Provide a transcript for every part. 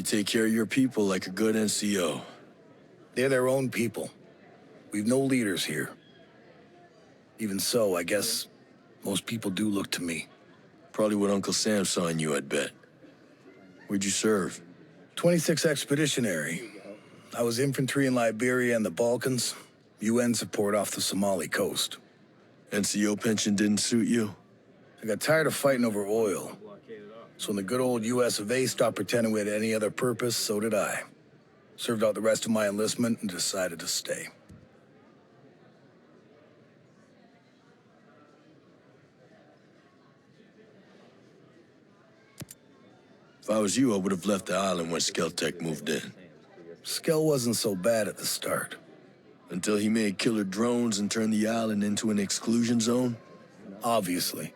You take care of your people like a good NCO. They're their own people. We've no leaders here. Even so, I guess most people do look to me. Probably what Uncle Sam saw in you, I'd bet. Where'd you serve? 26 Expeditionary. I was infantry in Liberia and the Balkans. UN support off the Somali coast. NCO pension didn't suit you? I got tired of fighting over oil. So when the good old US of A stopped pretending we had any other purpose, so did I. Served out the rest of my enlistment and decided to stay. If I was you, I would have left the island when Skeltec moved in. Skell wasn't so bad at the start. Until he made killer drones and turned the island into an exclusion zone? Obviously.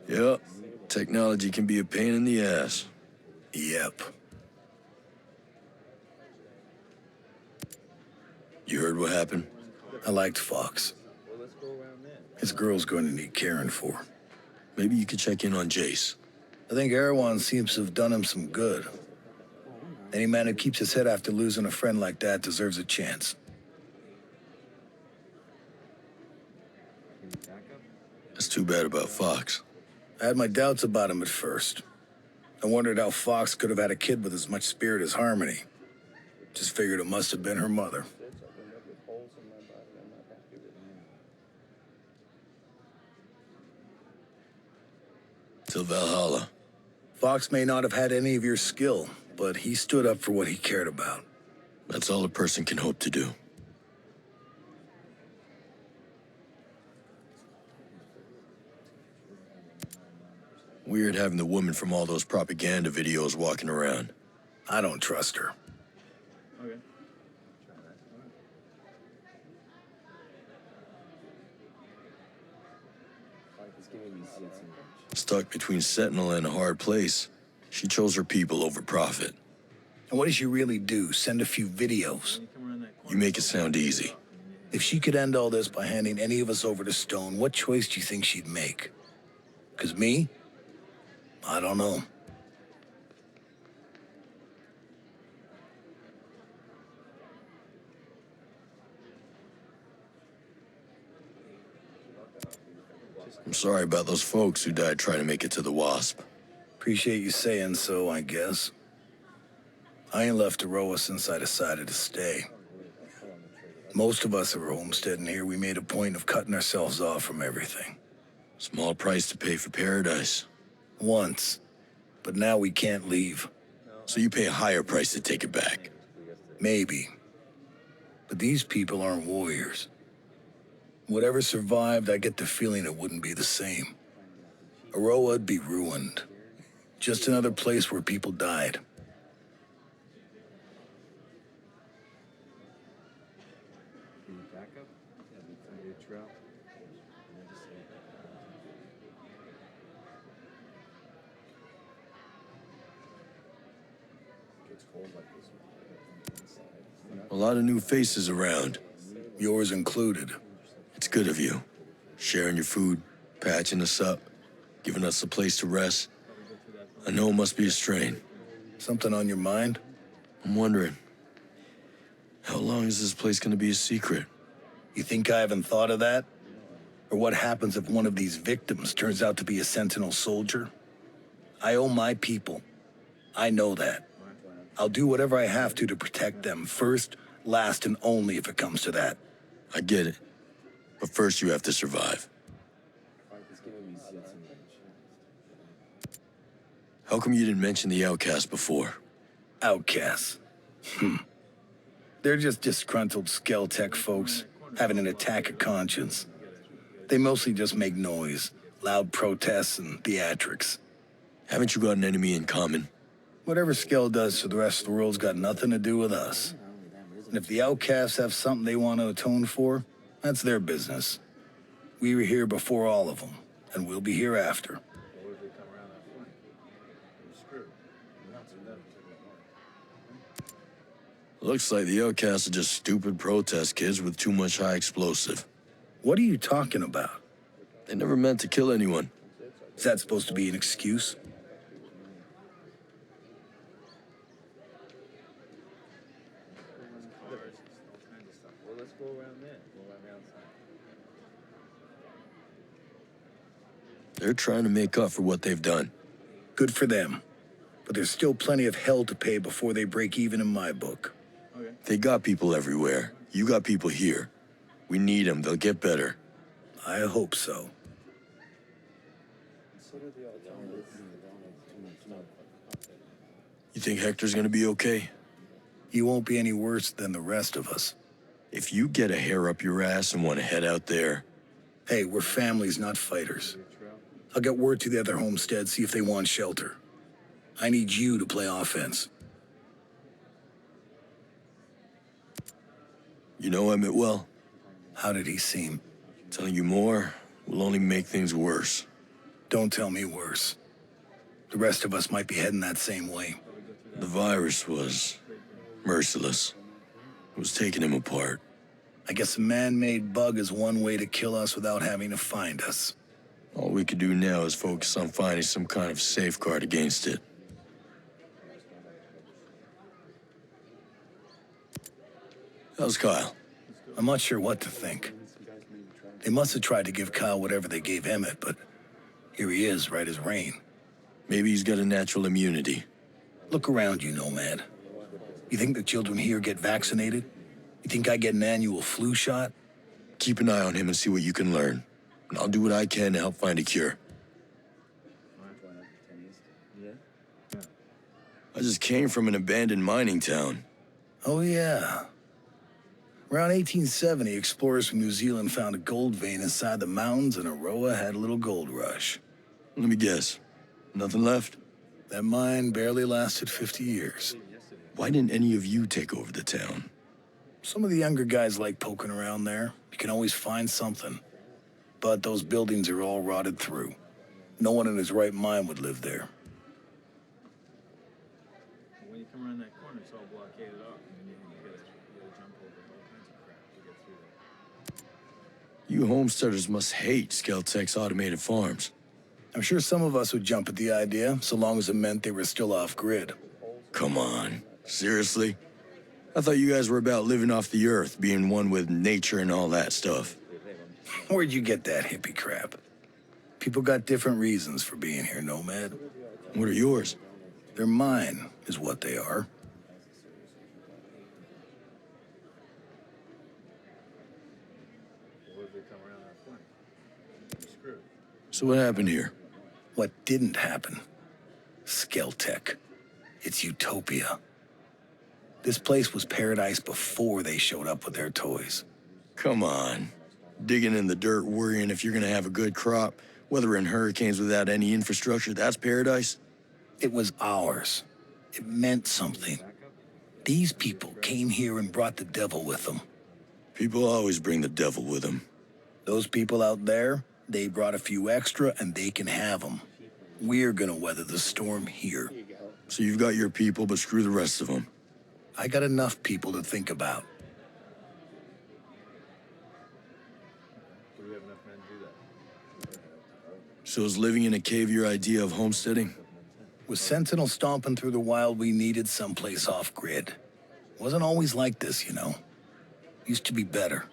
Yep. Technology can be a pain in the ass. Yep. You heard what happened? I liked Fox. His girl's going to need caring for. Maybe you could check in on Jace. I think Erewhon seems to have done him some good. Any man who keeps his head after losing a friend like that deserves a chance. That's too bad about Fox. I had my doubts about him at first. I wondered how Fox could have had a kid with as much spirit as Harmony. Just figured it must have been her mother. Till Valhalla. Fox may not have had any of your skill, but he stood up for what he cared about. That's all a person can hope to do. Weird having the woman from all those propaganda videos walking around. I don't trust her. Okay. Stuck between Sentinel and a hard place, she chose her people over profit. And what does she really do? Send a few videos? You make it sound easy. If she could end all this by handing any of us over to Stone, what choice do you think she'd make? 'Cause me? I don't know. I'm sorry about those folks who died trying to make it to the Wasp. Appreciate you saying so, I guess. I ain't left Aroa since I decided to stay. Most of us who were homesteading here, we made a point of cutting ourselves off from everything. Small price to pay for paradise. Once. But now we can't leave. So you pay a higher price to take it back. Maybe. But these people aren't warriors. Whatever survived, I get the feeling it wouldn't be the same. Aroa'd be ruined. Just another place where people died. A lot of new faces around. Yours included. It's good of you. Sharing your food, patching us up, giving us a place to rest. I know it must be a strain. Something on your mind? I'm wondering, how long is this place gonna be a secret? You think I haven't thought of that? Or what happens if one of these victims turns out to be a Sentinel soldier? I owe my people. I know that. I'll do whatever I have to protect them, first, last, and only if it comes to that. I get it. But first you have to survive. How come you didn't mention the outcast before? Outcasts. They're just disgruntled Skeltec folks, having an attack of conscience. They mostly just make noise, loud protests and theatrics. Haven't you got an enemy in common? Whatever Skell does to the rest of the world's got nothing to do with us. And if the outcasts have something they want to atone for, that's their business. We were here before all of them, and we'll be here after. Looks like the outcasts are just stupid protest kids with too much high explosive. What are you talking about? They never meant to kill anyone. Is that supposed to be an excuse? They're trying to make up for what they've done. Good for them. But there's still plenty of hell to pay before they break even in my book. They got people everywhere. You got people here. We need them. They'll get better. I hope so. You think Hector's gonna be okay? He won't be any worse than the rest of us. If you get a hair up your ass and want to head out there... Hey, we're families, not fighters. I'll get word to the other homesteads, see if they want shelter. I need you to play offense. You know Emmett well. How did he seem? Telling you more will only make things worse. Don't tell me worse. The rest of us might be heading that same way. The virus was merciless. It was taking him apart. I guess a man-made bug is one way to kill us without having to find us. All we could do now is focus on finding some kind of safeguard against it. How's Kyle? I'm not sure what to think. They must have tried to give Kyle whatever they gave Emmett, but here he is, right as rain. Maybe he's got a natural immunity. Look around you, Nomad. You think the children here get vaccinated? You think I get an annual flu shot? Keep an eye on him and see what you can learn. And I'll do what I can to help find a cure. I just came from an abandoned mining town. Oh, yeah. Around 1870, explorers from New Zealand found a gold vein inside the mountains, and Aroa had a little gold rush. Let me guess. Nothing left? That mine barely lasted 50 years. Why didn't any of you take over the town? Some of the younger guys like poking around there. You can always find something. But those buildings are all rotted through. No one in his right mind would live there. When you come around that corner, it's all blockaded off. And you gotta jump over all kinds of crap to get through there. You homesteaders must hate Skeltech's automated farms. I'm sure some of us would jump at the idea, so long as it meant they were still off-grid. Come on. Seriously? I thought you guys were about living off the earth, being one with nature and all that stuff. Where'd you get that hippie crap? People got different reasons for being here, Nomad. What are yours? They're mine, is what they are. What if they come around our flank? We're screwed. So what happened here? What didn't happen? Skeltech. It's utopia. This place was paradise before they showed up with their toys. Come on. Digging in the dirt, worrying if you're gonna have a good crop, weather in hurricanes without any infrastructure, that's paradise? It was ours. It meant something. These people came here and brought the devil with them. People always bring the devil with them. Those people out there, they brought a few extra and they can have them. We're gonna weather the storm here. So you've got your people, but screw the rest of them. I got enough people to think about. Do we have enough men to do that? So is living in a cave your idea of homesteading? With Sentinel stomping through the wild, we needed someplace off-grid. Wasn't always like this, you know. Used to be better.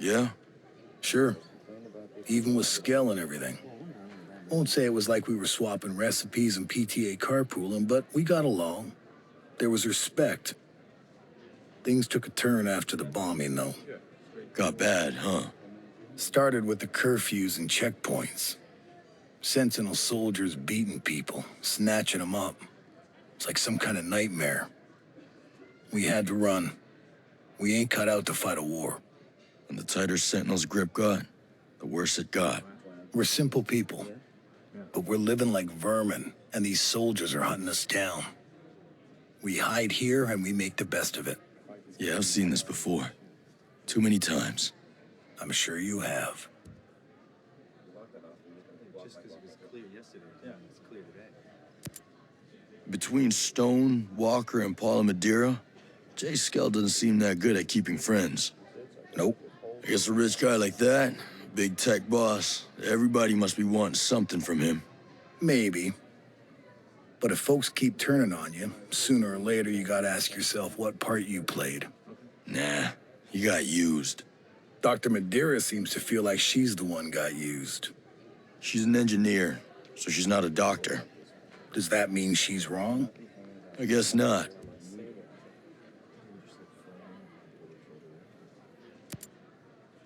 Yeah? Sure. Even with Skell and everything. Won't say it was like we were swapping recipes and PTA carpooling, but we got along. There was respect. Things took a turn after the bombing, though. Got bad, huh? Started with the curfews and checkpoints. Sentinel soldiers beating people, snatching them up. It's like some kind of nightmare. We had to run. We ain't cut out to fight a war. And the tighter Sentinel's grip got, the worse it got. We're simple people, but we're living like vermin, and these soldiers are hunting us down. We hide here and we make the best of it. Yeah, I've seen this before. Too many times. I'm sure you have. Just because it was clear yesterday, it's clear today. Between Stone, Walker, and Paula Madeira, Jay Skell doesn't seem that good at keeping friends. Nope. I guess a rich guy like that, big tech boss, everybody must be wanting something from him. Maybe. But if folks keep turning on you, sooner or later you gotta ask yourself what part you played. Nah, you got used. Dr. Madeira seems to feel like she's the one got used. She's an engineer, so she's not a doctor. Does that mean she's wrong? I guess not.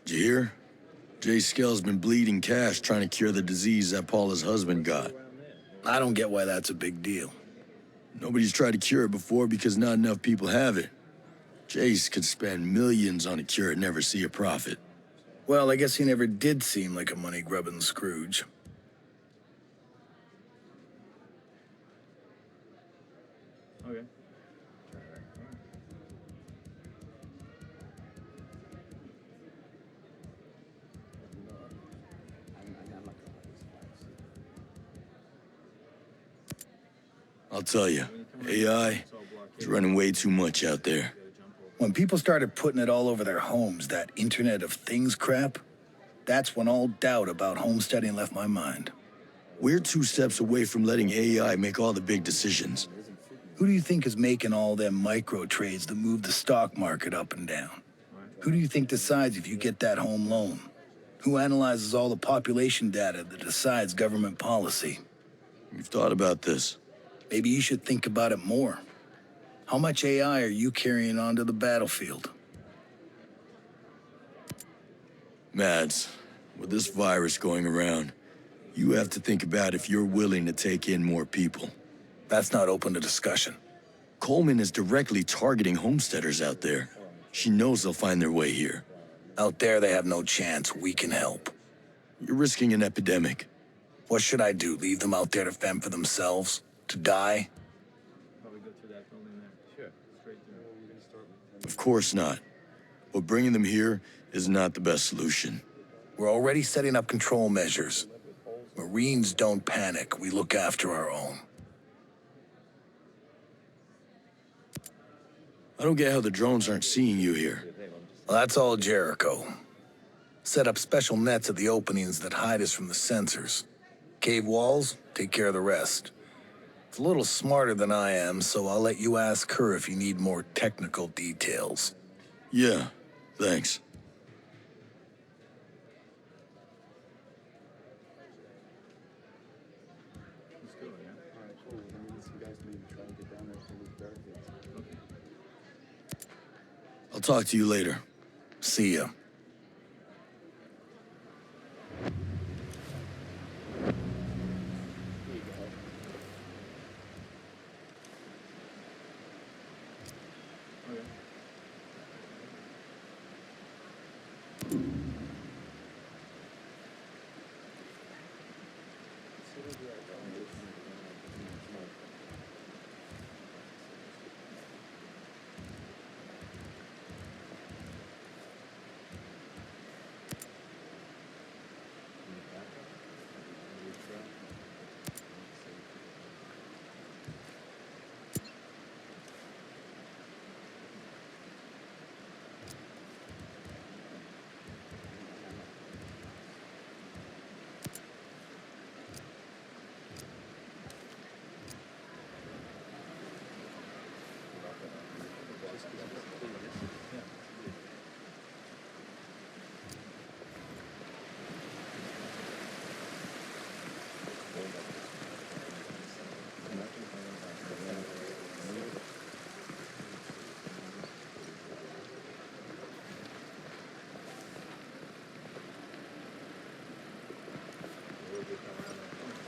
Did you hear? Jay Skell's been bleeding cash trying to cure the disease that Paula's husband got. I don't get why that's a big deal. Nobody's tried to cure it before because not enough people have it. Jace could spend millions on a cure and never see a profit. Well, I guess he never did seem like a money-grubbing Scrooge. Okay. I'll tell you, AI is running way too much out there. When people started putting it all over their homes, that Internet of Things crap, that's when all doubt about homesteading left my mind. We're 2 steps away from letting AI make all the big decisions. Who do you think is making all them micro trades that move the stock market up and down? Who do you think decides if you get that home loan? Who analyzes all the population data that decides government policy? You've thought about this. Maybe you should think about it more. How much AI are you carrying onto the battlefield? Mads, with this virus going around, you have to think about if you're willing to take in more people. That's not open to discussion. Coleman is directly targeting homesteaders out there. She knows they'll find their way here. Out there, they have no chance. We can help. You're risking an epidemic. What should I do? Leave them out there to fend for themselves? To die? Probably go through that building there. Sure. Straight through. Of course not. But bringing them here is not the best solution. We're already setting up control measures. Marines don't panic. We look after our own. I don't get how the drones aren't seeing you here. Well, that's all Jericho. Set up special nets at the openings that hide us from the sensors. Cave walls, take care of the rest. It's a little smarter than I am, so I'll let you ask her if you need more technical details. Yeah, thanks. Let's go, yeah. Alright, cool. That means you guys maybe try to get down there through these barricades. Okay. I'll talk to you later. See ya. Okay.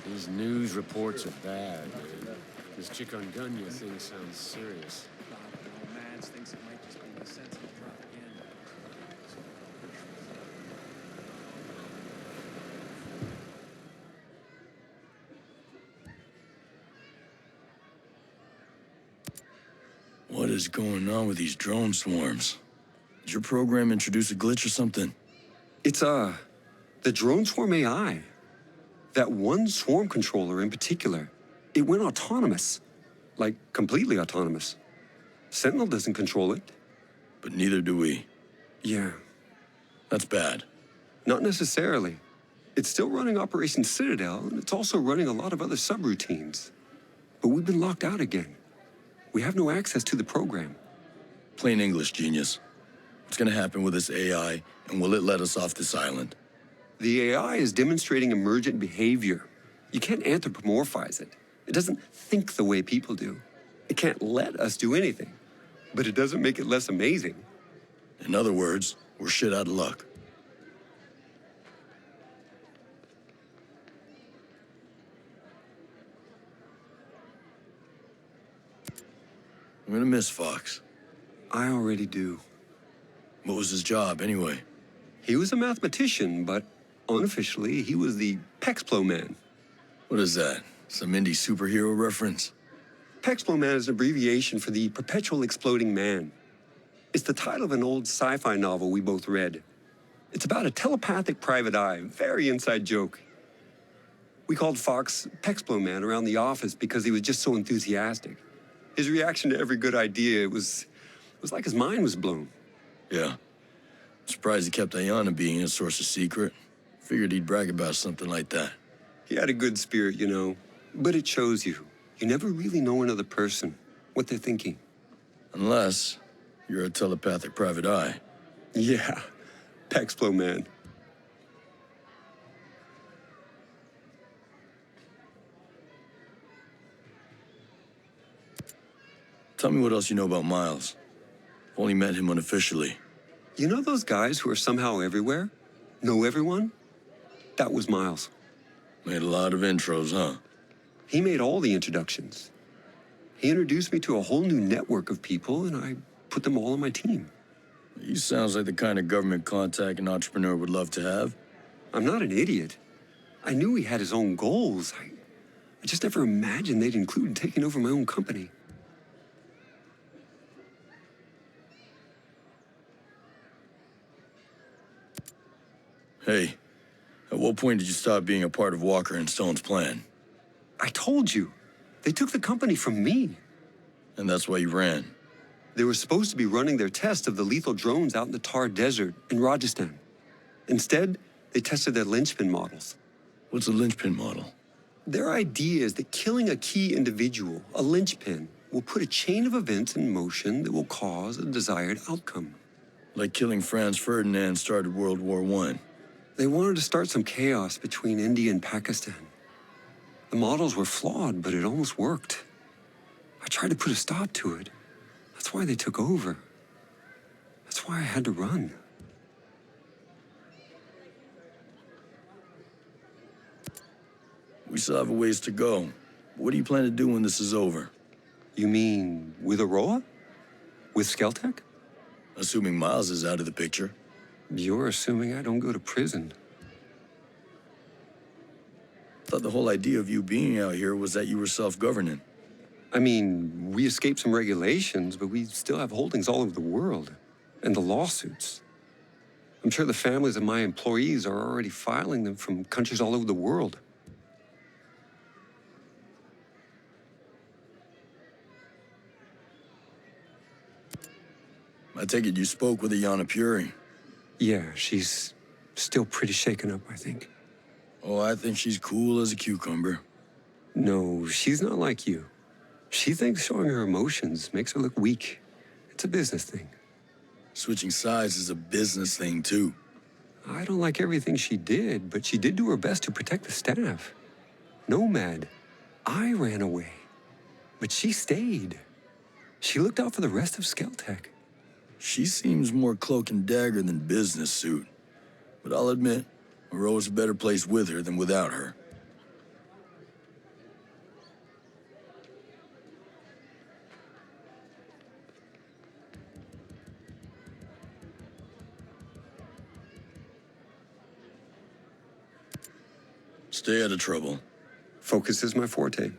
These news reports are bad, man. This chikungunya thing sounds serious. Mads thinks it might just be sensible propaganda. What is going on with these drone swarms? Did your program introduce a glitch or something? It's, the drone swarm AI. That one swarm controller in particular, it went autonomous. Like, completely autonomous. Sentinel doesn't control it. But neither do we. Yeah, That's bad. not necessarily. It's still running Operation Citadel, and it's also running a lot of other subroutines. But we've been locked out again. We have no access to the program. Plain English, genius. What's gonna happen with this AI, and will it let us off this island? The AI is demonstrating emergent behavior. You can't anthropomorphize it. It doesn't think the way people do. It can't let us do anything. But it doesn't make it less amazing. In other words, we're shit out of luck. I'm gonna miss Fox. I already do. What was his job, anyway? He was a mathematician, but unofficially, he was the Pexplo Man. What is that? Some indie superhero reference? Pexplo Man is an abbreviation for the Perpetual Exploding Man. It's the title of an old sci-fi novel we both read. It's about a telepathic private eye, very inside joke. We called Fox Pexplo Man around the office because he was just so enthusiastic. His reaction to every good idea was like his mind was blown. Yeah. Surprised he kept Ayana being a source of secret. Figured he'd brag about something like that. He had a good spirit, you know, but it shows you. You never really know another person, what they're thinking. Unless you're a telepathic private eye. Yeah, Pexplo Man. Tell me what else you know about Miles. I've only met him unofficially. You know those guys who are somehow everywhere? Know everyone? That was Miles. Made a lot of intros, huh? He made all the introductions. He introduced me to a whole new network of people, and I put them all on my team. He sounds like the kind of government contact an entrepreneur would love to have. I'm not an idiot. I knew he had his own goals. I just never imagined they'd include taking over my own company. Hey, at what point did you stop being a part of Walker and Stone's plan? I told you. They took the company from me. And that's why you ran. They were supposed to be running their test of the lethal drones out in the Thar Desert in Rajasthan. Instead, they tested their linchpin models. What's a linchpin model? Their idea is that killing a key individual, a linchpin, will put a chain of events in motion that will cause a desired outcome. Like killing Franz Ferdinand started World War I. They wanted to start some chaos between India and Pakistan. The models were flawed, but it almost worked. I tried to put a stop to it. That's why they took over. That's why I had to run. We still have a ways to go. What do you plan to do when this is over? You mean with Aroa? With Skeltec? Assuming Miles is out of the picture. You're assuming I don't go to prison. I thought the whole idea of you being out here was that you were self-governing. I mean, we escaped some regulations, but we still have holdings all over the world. And the lawsuits. I'm sure the families of my employees are already filing them from countries all over the world. I take it you spoke with Ayana Puri. Yeah, she's still pretty shaken up, I think. Oh, I think she's cool as a cucumber. No, she's not like you. She thinks showing her emotions makes her look weak. It's a business thing. Switching sides is a business thing, too. I don't like everything she did, but she did do her best to protect the staff. Nomad. I ran away. But she stayed. She looked out for the rest of Skeltec. She seems more cloak and dagger than business suit. But I'll admit, Aroa's a better place with her than without her. Stay out of trouble. Focus is my forte.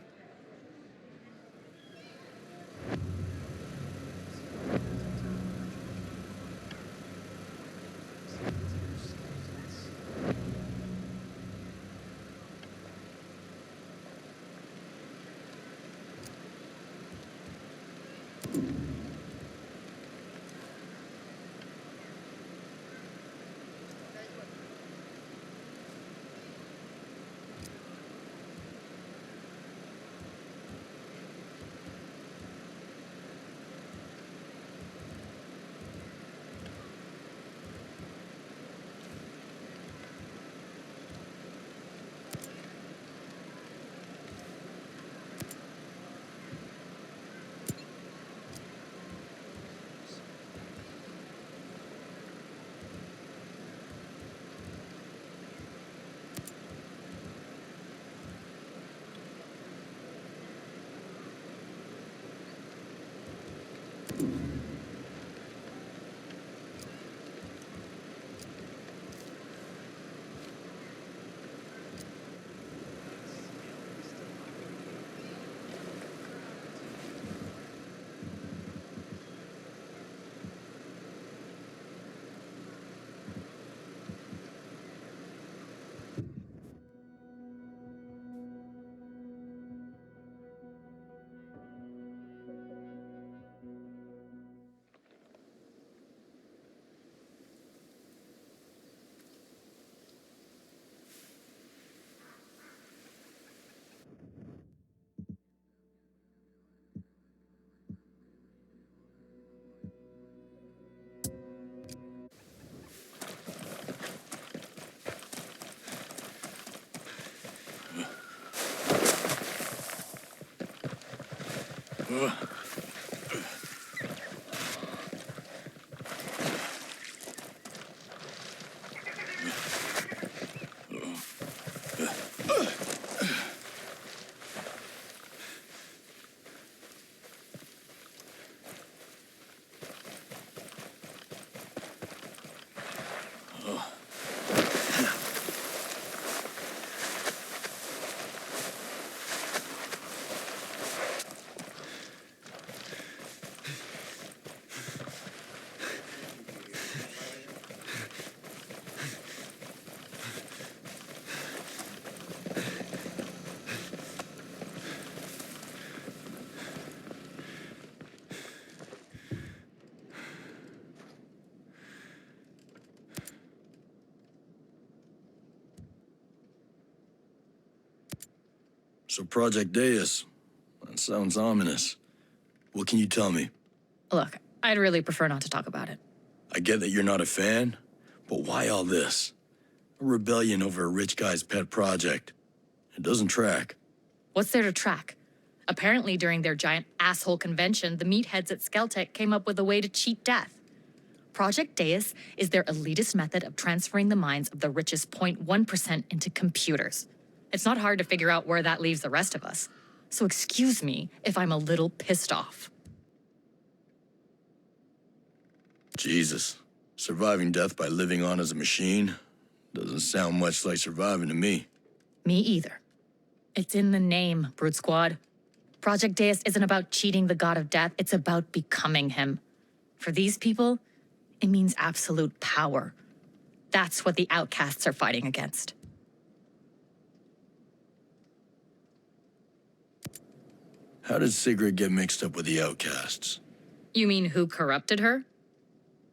So Project Deus, that sounds ominous. What can you tell me? Look, I'd really prefer not to talk about it. I get that you're not a fan, but why all this? A rebellion over a rich guy's pet project. It doesn't track. What's there to track? Apparently, during their giant asshole convention, the meatheads at Skeltec came up with a way to cheat death. Project Deus is their elitist method of transferring the minds of the richest 0.1% into computers. It's not hard to figure out where that leaves the rest of us. So excuse me if I'm a little pissed off. Jesus. Surviving death by living on as a machine doesn't sound much like surviving to me. Me either. It's in the name, Brute Squad. Project Deus isn't about cheating the god of death, it's about becoming him. For these people, it means absolute power. That's what the outcasts are fighting against. How did Sigrid get mixed up with the outcasts? You mean who corrupted her?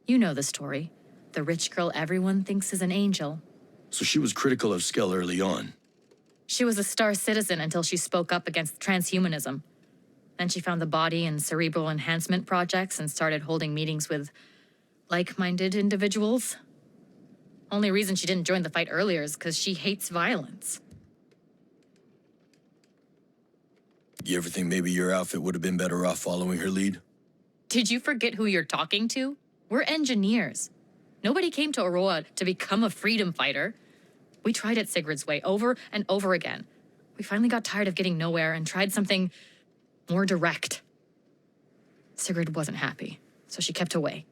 You know the story. The rich girl everyone thinks is an angel. So she was critical of Skell early on. She was a star citizen until she spoke up against transhumanism. Then she found the body and cerebral enhancement projects and started holding meetings with like-minded individuals. Only reason she didn't join the fight earlier is because she hates violence. You ever think maybe your outfit would have been better off following her lead? Did you forget who you're talking to? We're engineers. Nobody came to Aurora to become a freedom fighter. We tried it Sigrid's way over and over again. We finally got tired of getting nowhere and tried something more direct. Sigrid wasn't happy, so she kept away.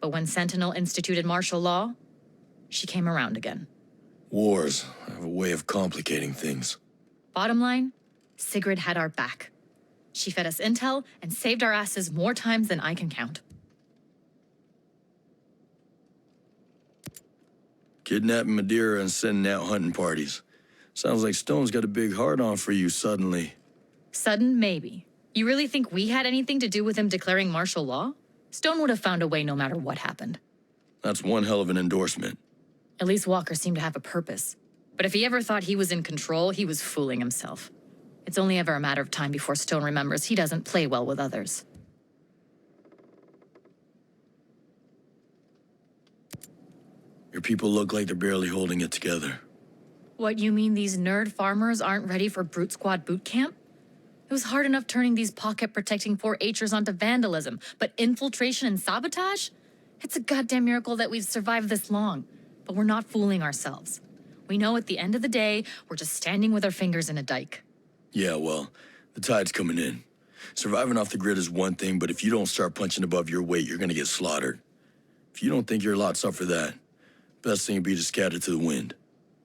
But when Sentinel instituted martial law, she came around again. Wars have a way of complicating things. Bottom line, Sigrid had our back. She fed us intel and saved our asses more times than I can count. Kidnapping Madeira and sending out hunting parties. Sounds like Stone's got a big heart-on for you suddenly. Sudden, maybe. You really think we had anything to do with him declaring martial law? Stone would have found a way no matter what happened. That's one hell of an endorsement. At least Walker seemed to have a purpose. But if he ever thought he was in control, he was fooling himself. It's only ever a matter of time before Stone remembers he doesn't play well with others. Your people look like they're barely holding it together. What, you mean these nerd farmers aren't ready for Brute Squad boot camp? It was hard enough turning these pocket-protecting 4-H'ers onto vandalism, but infiltration and sabotage? It's a goddamn miracle that we've survived this long. But we're not fooling ourselves. We know at the end of the day, we're just standing with our fingers in a dike. Yeah, well, the tide's coming in. Surviving off the grid is one thing, but if you don't start punching above your weight, you're gonna get slaughtered. If you don't think your lot's up for that, best thing would be to scatter to the wind.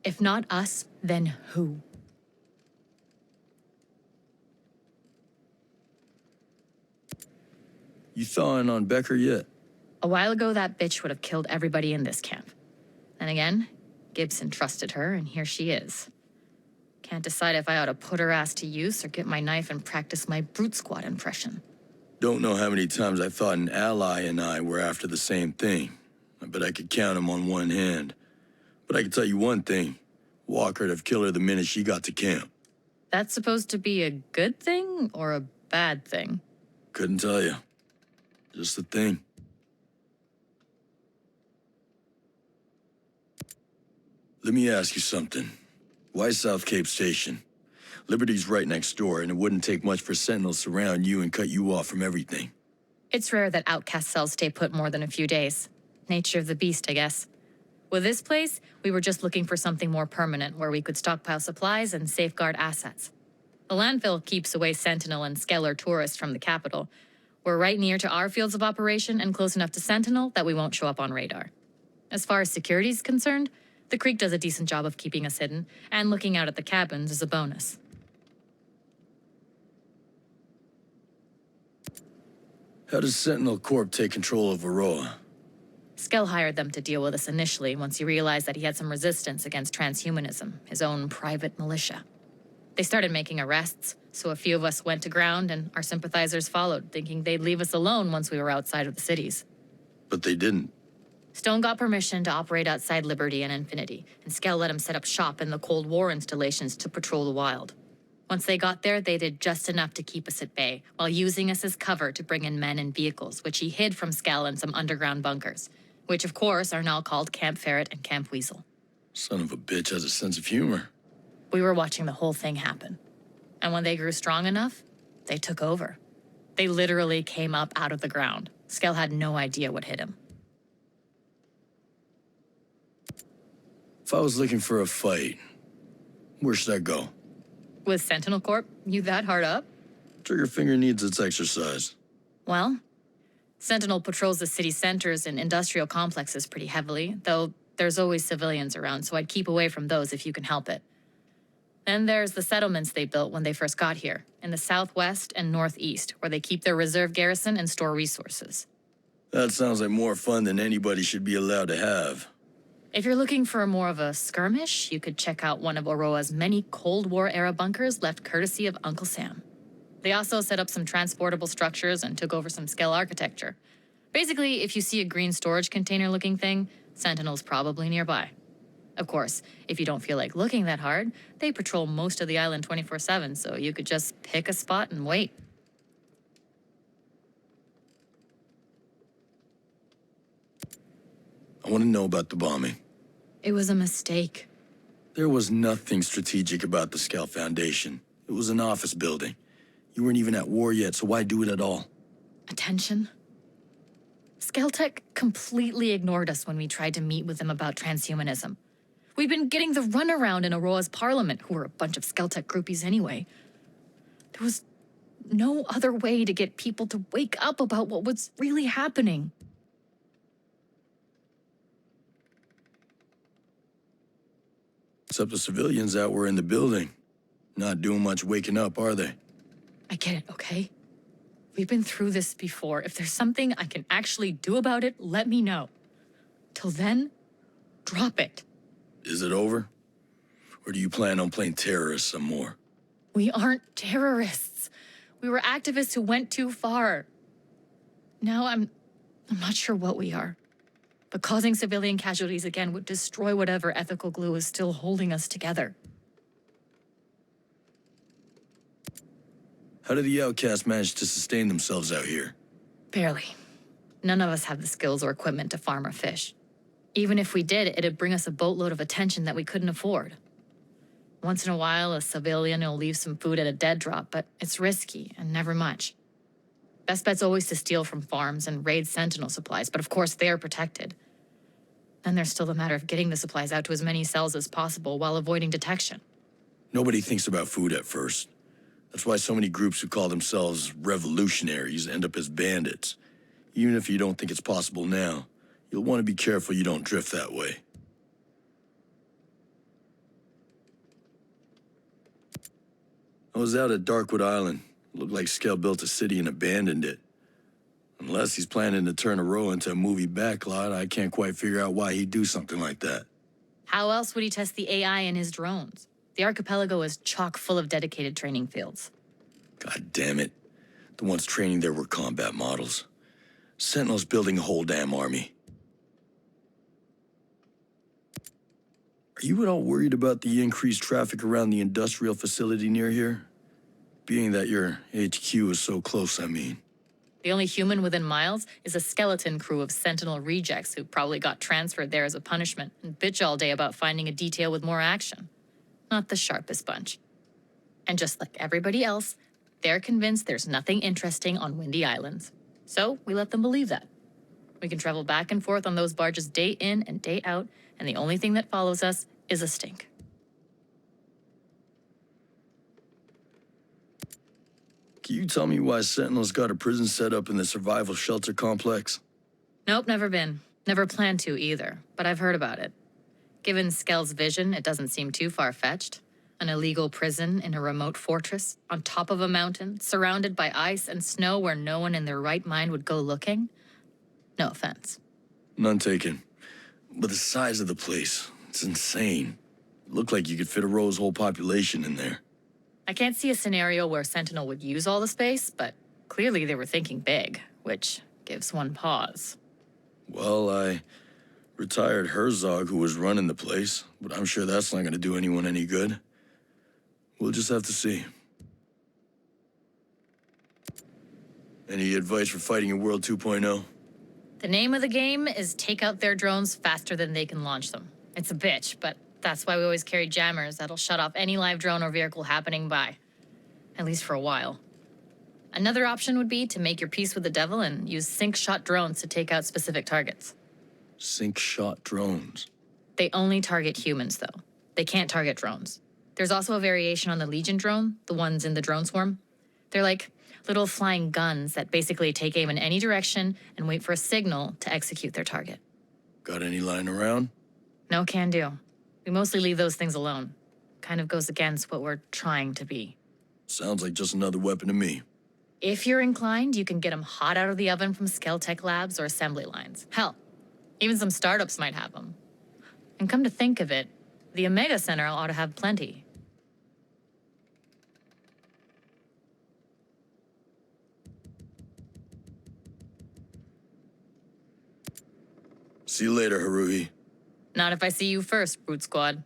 If not us, then who? You thawing on Becker yet? A while ago, that bitch would have killed everybody in this camp. Then again, Gibson trusted her, and here she is. Can't decide if I ought to put her ass to use or get my knife and practice my Brute Squad impression. Don't know how many times I thought an ally and I were after the same thing. I bet I could count them on one hand. But I can tell you one thing. Walker'd have killed her the minute she got to camp. That's supposed to be a good thing or a bad thing? Couldn't tell you. Just the thing. Let me ask you something. Why South Cape Station? Liberty's right next door, and it wouldn't take much for Sentinels to surround you and cut you off from everything. It's rare that outcast cells stay put more than a few days. Nature of the beast, I guess. With this place, we were just looking for something more permanent where we could stockpile supplies and safeguard assets. The landfill keeps away Sentinel and Skeller tourists from the capital. We're right near to our fields of operation and close enough to Sentinel that we won't show up on radar. As far as security's concerned, the Creek does a decent job of keeping us hidden, and looking out at the cabins is a bonus. How does Sentinel Corp take control of Aroa? Skell hired them to deal with us initially once he realized that he had some resistance against transhumanism, his own private militia. They started making arrests, so a few of us went to ground and our sympathizers followed, thinking they'd leave us alone once we were outside of the cities. But they didn't. Stone got permission to operate outside Liberty and Infinity, and Skell let him set up shop in the Cold War installations to patrol the wild. Once they got there, they did just enough to keep us at bay, while using us as cover to bring in men and vehicles, which he hid from Skell in some underground bunkers, which of course are now called Camp Ferret and Camp Weasel. Son of a bitch has a sense of humor. We were watching the whole thing happen. And when they grew strong enough, they took over. They literally came up out of the ground. Skell had no idea what hit him. If I was looking for a fight, where should I go? With Sentinel Corp, you that hard up? Trigger finger needs its exercise. Well, Sentinel patrols the city centers and industrial complexes pretty heavily, though there's always civilians around, so I'd keep away from those if you can help it. Then there's the settlements they built when they first got here, in the southwest and northeast, where they keep their reserve garrison and store resources. That sounds like more fun than anybody should be allowed to have. If you're looking for more of a skirmish, you could check out one of Aroa's many Cold War-era bunkers left courtesy of Uncle Sam. They also set up some transportable structures and took over some Skell architecture. Basically, if you see a green storage container-looking thing, Sentinel's probably nearby. Of course, if you don't feel like looking that hard, they patrol most of the island 24/7, so you could just pick a spot and wait. I want to know about the bombing. It was a mistake. There was nothing strategic about the Scout Foundation. It was an office building. You weren't even at war yet, so why do it at all? Attention? Skeltech completely ignored us when we tried to meet with them about transhumanism. We've been getting the runaround in Aroa's parliament, who were a bunch of Skeltech groupies anyway. There was no other way to get people to wake up about what was really happening. Except the civilians that were in the building. Not doing much waking up, are they? I get it, okay? We've been through this before. If there's something I can actually do about it, let me know. Till then, drop it. Is it over? Or do you plan on playing terrorists some more? We aren't terrorists. We were activists who went too far. Now I'm not sure what we are. But causing civilian casualties again would destroy whatever ethical glue is still holding us together. How do the outcasts manage to sustain themselves out here? Barely. None of us have the skills or equipment to farm or fish. Even if we did, it'd bring us a boatload of attention that we couldn't afford. Once in a while, a civilian will leave some food at a dead drop, but it's risky and never much. Best bet's always to steal from farms and raid Sentinel supplies, but of course they're protected. Then there's still the matter of getting the supplies out to as many cells as possible while avoiding detection. Nobody thinks about food at first. That's why so many groups who call themselves revolutionaries end up as bandits. Even if you don't think it's possible now, you'll want to be careful you don't drift that way. I was out at Darkwood Island. Looked like Skell built a city and abandoned it. Unless he's planning to turn Aroa into a movie backlot, I can't quite figure out why he'd do something like that. How else would he test the AI in his drones? The archipelago is chock full of dedicated training fields. God damn it. The ones training there were combat models. Sentinel's building a whole damn army. Are you at all worried about the increased traffic around the industrial facility near here? Being that your HQ is so close, I mean. The only human within miles is a skeleton crew of Sentinel rejects who probably got transferred there as a punishment and bitch all day about finding a detail with more action. Not the sharpest bunch. And just like everybody else, they're convinced there's nothing interesting on Windy Islands. So we let them believe that. We can travel back and forth on those barges day in and day out, and the only thing that follows us is a stink. Can you tell me why Sentinel's got a prison set up in the survival shelter complex? Nope, never been. Never planned to either, but I've heard about it. Given Skell's vision, it doesn't seem too far-fetched. An illegal prison in a remote fortress, on top of a mountain, surrounded by ice and snow where no one in their right mind would go looking? No offense. None taken. But the size of the place, it's insane. Looked like you could fit a row's whole population in there. I can't see a scenario where Sentinel would use all the space, but clearly they were thinking big, which gives one pause. Well, I retired Herzog, who was running the place, but I'm sure that's not going to do anyone any good. We'll just have to see. Any advice for fighting in World 2.0? The name of the game is take out their drones faster than they can launch them. It's a bitch, but that's why we always carry jammers that'll shut off any live drone or vehicle happening by. At least for a while. Another option would be to make your peace with the devil and use sync-shot drones to take out specific targets. Sync-shot drones. They only target humans, though. They can't target drones. There's also a variation on the Legion drone, the ones in the drone swarm. They're like little flying guns that basically take aim in any direction and wait for a signal to execute their target. Got any lying around? No can do. We mostly leave those things alone. Kind of goes against what we're trying to be. Sounds like just another weapon to me. If you're inclined, you can get them hot out of the oven from Tech labs or assembly lines. Hell, even some startups might have them. And come to think of it, the Omega Center ought to have plenty. See you later, Haruhi. Not if I see you first, Brute Squad.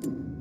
you